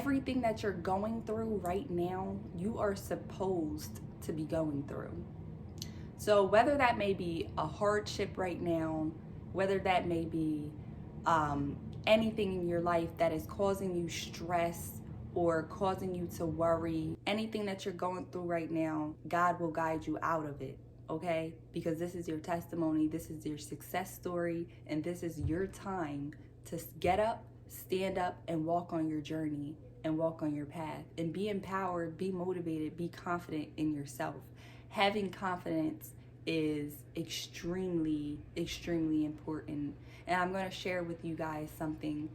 everything that you're going through right now, you are supposed to be going through. So whether that may be a hardship right now, whether that may be anything in your life that is causing you stress or causing you to worry, anything that you're going through right now, God will guide you out of it, okay? Because this is your testimony, this is your success story, and this is your time to get up, stand up, and walk on your journey and walk on your path and be empowered, be motivated, be confident in yourself. Having confidence is extremely, extremely important. And I'm going to share with you guys something.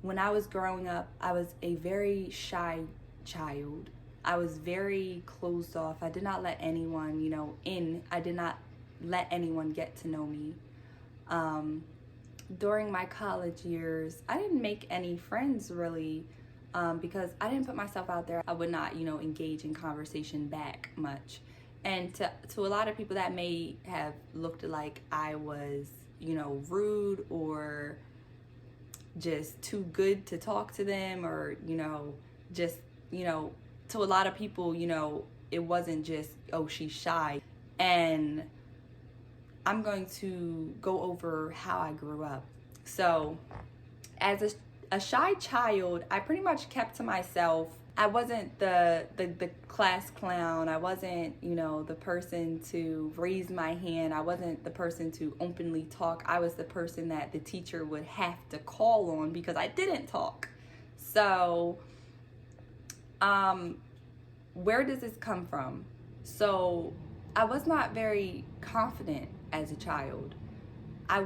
When I was growing up, I was a very shy child. I was very closed off. I did not let anyone, in. I did not let anyone get to know me. During my college years, I didn't make any friends really because I didn't put myself out there. I would not, engage in conversation back much. And to a lot of people, that may have looked like I was, rude or just too good to talk to them, or, just, to a lot of people, it wasn't just, oh, she's shy. And I'm going to go over how I grew up. So as a shy child, I pretty much kept to myself. I wasn't the class clown. I wasn't, the person to raise my hand. I wasn't the person to openly talk. I was the person that the teacher would have to call on because I didn't talk. So, where does this come from? So, I was not very confident as a child. I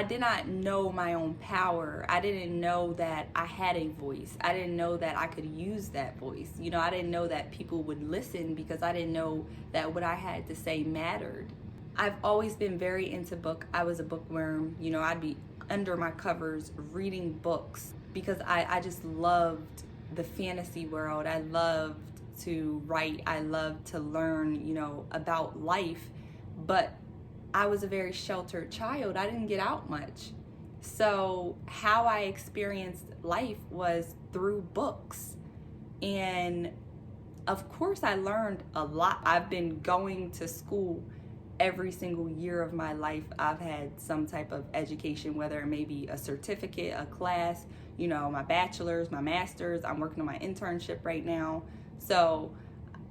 did not know my own power. I didn't know that I had a voice. I didn't know that I could use that voice. I didn't know that people would listen because I didn't know that what I had to say mattered. I've always been very into book. I was a bookworm. I'd be under my covers reading books because I just loved the fantasy world. I loved to write. I loved to learn, about life. But I was a very sheltered child. I didn't get out much. So how I experienced life was through books. And of course I learned a lot. I've been going to school every single year of my life. I've had some type of education, whether it may be a certificate, a class, my bachelor's, my master's. I'm working on my internship right now. So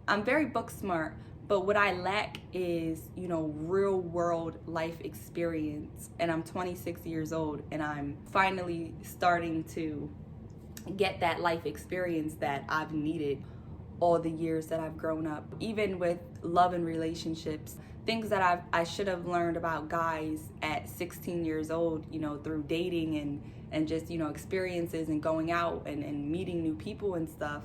I'm very book smart. But what I lack is, real world life experience. And I'm 26 years old and I'm finally starting to get that life experience that I've needed all the years that I've grown up. Even with love and relationships, things that I should have learned about guys at 16 years old, through dating and just, experiences and going out and meeting new people and stuff.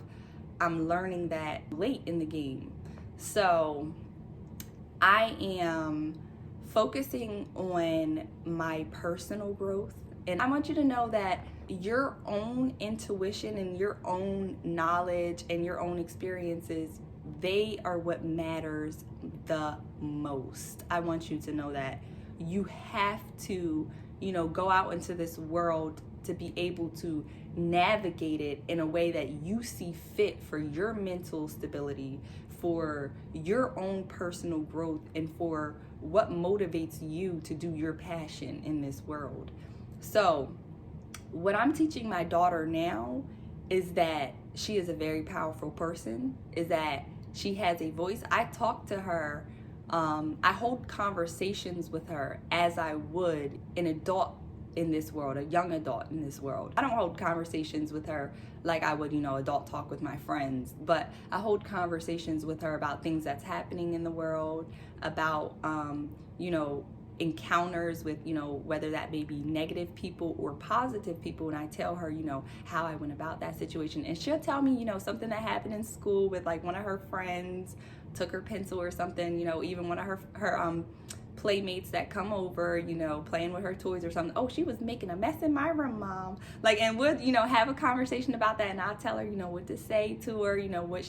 I'm learning that late in the game. So I am focusing on my personal growth. And I want you to know that your own intuition and your own knowledge and your own experiences, they are what matters the most. I want you to know that. You have to, go out into this world to be able to navigate it in a way that you see fit for your mental stability, for your own personal growth, and for what motivates you to do your passion in this world. So what I'm teaching my daughter now is that she is a very powerful person, is that she has a voice. I talk to her, I hold conversations with her as I would an adult in this world, a young adult in this world. I don't hold conversations with her like I would, adult talk with my friends, but I hold conversations with her about things that's happening in the world, about, encounters with, whether that may be negative people or positive people. And I tell her, how I went about that situation. And she'll tell me, something that happened in school with like one of her friends took her pencil or something, even one of her playmates that come over, playing with her toys or something. Oh, she was making a mess in my room, Mom. And we'll, have a conversation about that. And I'll tell her, what to say to her,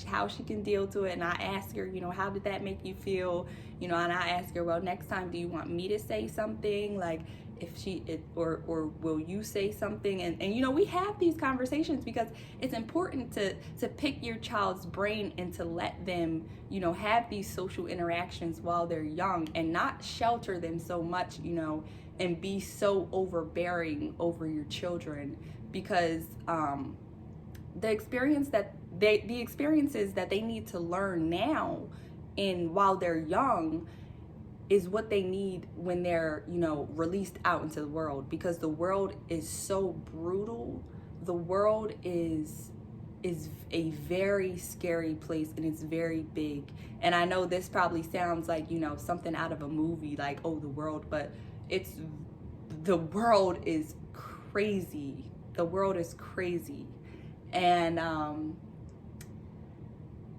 how she can deal to it. And I ask her, how did that make you feel? And I ask her, well, next time, do you want me to say something? if or will you say something? And you know, we have these conversations because it's important to pick your child's brain and to let them, you know, have these social interactions while they're young, and not shelter them so much, you know, and be so overbearing over your children, because the experiences that they need to learn now and while they're young is what they need when they're, you know, released out into the world, because the world is so brutal. The world is a very scary place, and it's very big. And I know this probably sounds like, you know, something out of a movie, like, oh, the world, but the world is crazy. The world is crazy. And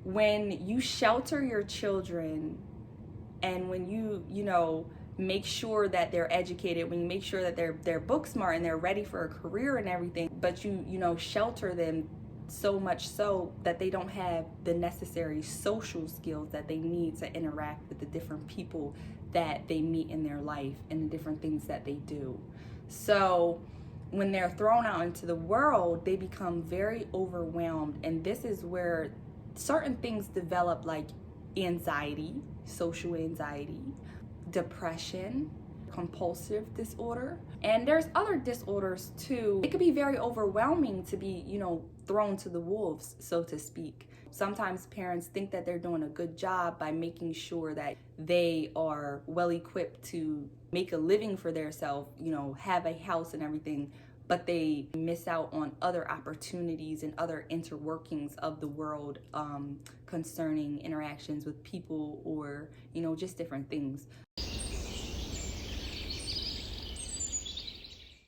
when you shelter your children, and when you know, make sure that they're educated, when you make sure that they're book smart and they're ready for a career and everything, but you know, shelter them so much so that they don't have the necessary social skills that they need to interact with the different people that they meet in their life and the different things that they do. So when they're thrown out into the world, they become very overwhelmed, and this is where certain things develop, like anxiety, social anxiety, depression, compulsive disorder, and there's other disorders too. It could be very overwhelming to be, you know, thrown to the wolves, so to speak. Sometimes parents think that they're doing a good job by making sure that they are well equipped to make a living for themselves, you know, have a house and everything, but they miss out on other opportunities and other interworkings of the world concerning interactions with people, or, you know, just different things.